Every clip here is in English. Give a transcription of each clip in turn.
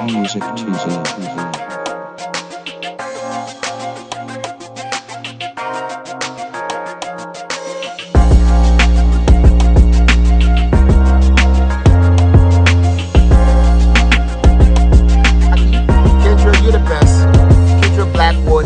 Music TV.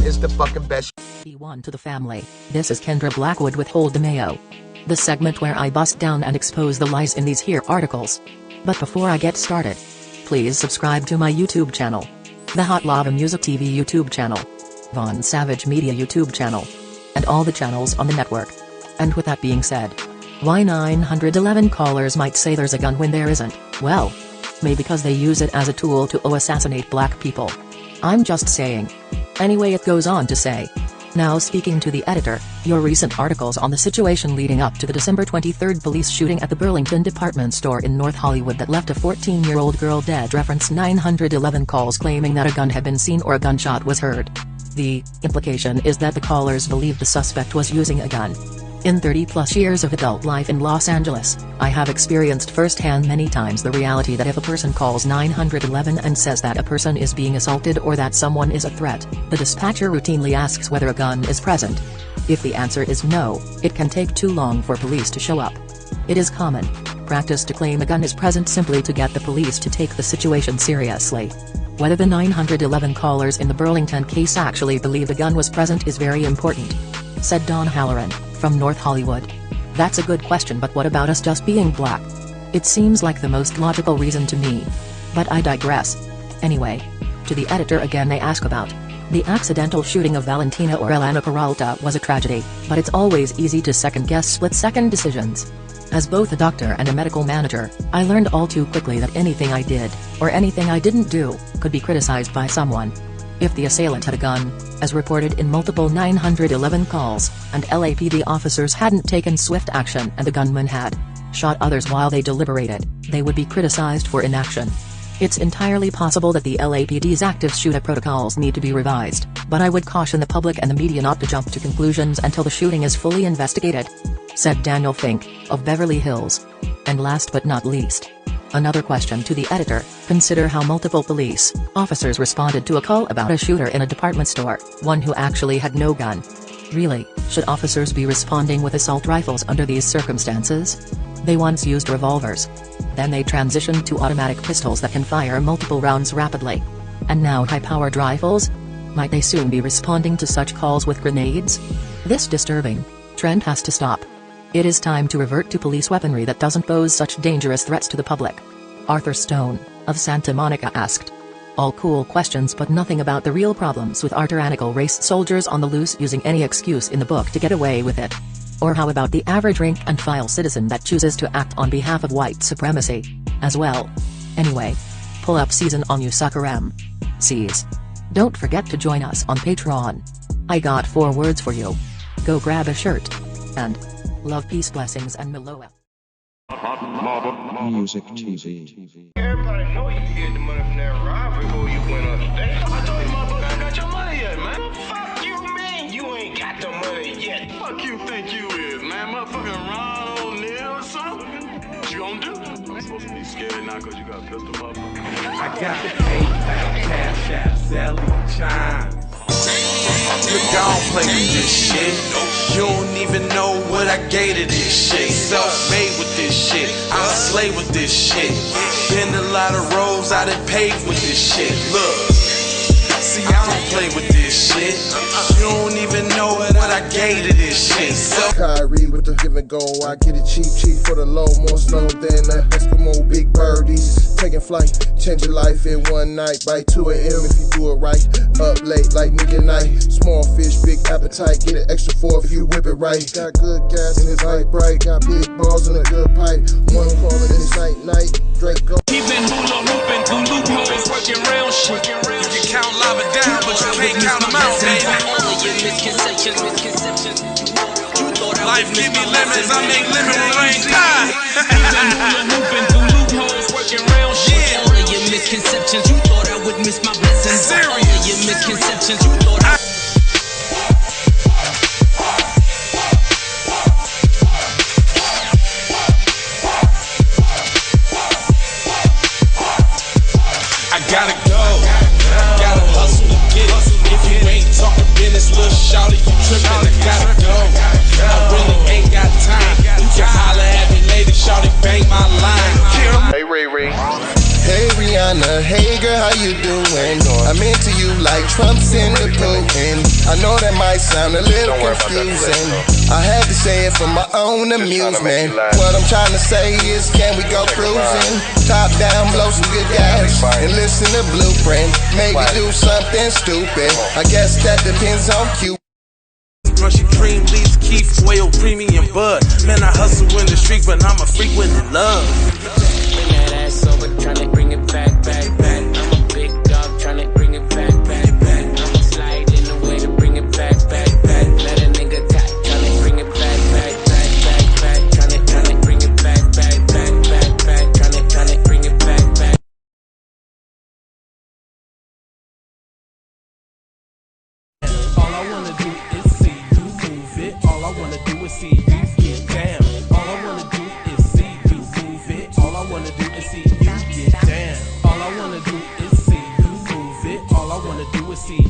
Is the fucking best. B1 to the family. This is Kendra Blackwood with Hold the Mayo. The segment where I bust down and expose the lies in these here articles. But before I get started, please subscribe to my YouTube channel, the Hot Lava Music TV YouTube channel, Von Savage Media YouTube channel, and all the channels on the network. And with that being said, why 911 callers might say there's a gun when there isn't? Well, maybe because they use it as a tool to assassinate black people. I'm just saying. Anyway, it goes on to say, now speaking to the editor, your recent articles on the situation leading up to the December 23rd police shooting at the Burlington department store in North Hollywood that left a 14-year-old girl dead reference 911 calls claiming that a gun had been seen or a gunshot was heard. The implication is that the callers believed the suspect was using a gun. In 30-plus years of adult life in Los Angeles, I have experienced firsthand many times the reality that if a person calls 911 and says that a person is being assaulted or that someone is a threat, the dispatcher routinely asks whether a gun is present. If the answer is no, it can take too long for police to show up. It is common practice to claim a gun is present simply to get the police to take the situation seriously. Whether the 911 callers in the Burlington case actually believed a gun was present is very important, said Don Halloran, from North Hollywood. That's a good question, but what about us just being black? It seems like the most logical reason to me. But I digress. Anyway, to the editor again, they ask about the accidental shooting of Valentina or Elena Peralta was a tragedy, but it's always easy to second-guess split-second decisions. As both a doctor and a medical manager, I learned all too quickly that anything I did, or anything I didn't do, could be criticized by someone. If the assailant had a gun, as reported in multiple 911 calls, and LAPD officers hadn't taken swift action and the gunman had shot others while they deliberated, they would be criticized for inaction. It's entirely possible that the LAPD's active shooter protocols need to be revised, but I would caution the public and the media not to jump to conclusions until the shooting is fully investigated, said Daniel Fink, of Beverly Hills. And last but not least, another question to the editor, consider how multiple police officers responded to a call about a shooter in a department store, one who actually had no gun. Really, should officers be responding with assault rifles under these circumstances? They once used revolvers. Then they transitioned to automatic pistols that can fire multiple rounds rapidly. And now high-powered rifles? Might they soon be responding to such calls with grenades? This disturbing trend has to stop. It is time to revert to police weaponry that doesn't pose such dangerous threats to the public. Arthur Stone, of Santa Monica asked. All cool questions but nothing about the real problems with our tyrannical race soldiers on the loose using any excuse in the book to get away with it. Or how about the average rank-and-file citizen that chooses to act on behalf of white supremacy, as well? Anyway, pull up season on you sucker MCs. Don't forget to join us on Patreon. I got 4 words for you. Go grab a shirt. And love, peace, blessings, and Meloa. Music TV. Everybody know you hid the money from that robbery before you went up there. I told you motherfucker ain't got your money yet, man. Fuck you, man. You ain't got the money yet. Fuck you think you is, man. Motherfucking Ron O'Neal or something. What you gonna do? I'm supposed to be scared now because you got a pistol, motherfucker. I got the PayPal, Cash App, Zelle, Chime. Look, I don't play with this shit. You don't even know what I gave to this shit. Self-made with this shit. I slay with this shit. Been a lot of roads I done paved with this shit. Look, see, I don't play with this shit. You don't even know what I gave to this shit. Kyrie with the give and go. I get it cheap for the low. More snow than the Eskimo big birdies. Taking flight, change your life in one night. By 2 a.m. if you do it right. Up late like nigga night. Small fish, big appetite. Get an extra 4 if you whip it right. Got good gas in his light bright. Got big balls in a good pipe. One calling this night. Drake go. He been hula hooping through loopholes, working round shit. You can count lava down, but you can't count them out, baby. Life give me lemons, I make lemon rain die. He been hula hooping through loopholes, working round shit. All of your misconceptions, you thought I would miss my blessings. Serious. All of your misconceptions, you thought I gotta go. Gotta hustle to get it. If you ain't talking business, little shawty, you trippin'. I gotta go. I really ain't got time. You can holler at me later, shawty, bang my line. Hey Ray Ray. Hey Rihanna, hey girl, how you doing? I'm into you like Trump's into Putin. I know that might sound a little confusing. I had to say it for my own amusement. What I'm trying to say is, can we go cruising? Top down, blow some good gas, and listen to Blueprint. Maybe do something stupid. I guess that depends on Q. Brushy cream, leaves, Keith, oil, creamy, and bud. Man, I hustle in the street, but I'm a freak with the love. Bring that ass over, tryna bring it back. I'm a big dog, tryna bring it back. I'ma slide in the way to bring it back. Let a nigga tap, tryna bring it back. Tryna bring it back. Tryna bring it back. All I wanna do is see you move it. All I wanna do is see you get down. All I wanna do is see you move it. All I wanna do is see you get down. All I wanna do is see you move it. All I wanna do is see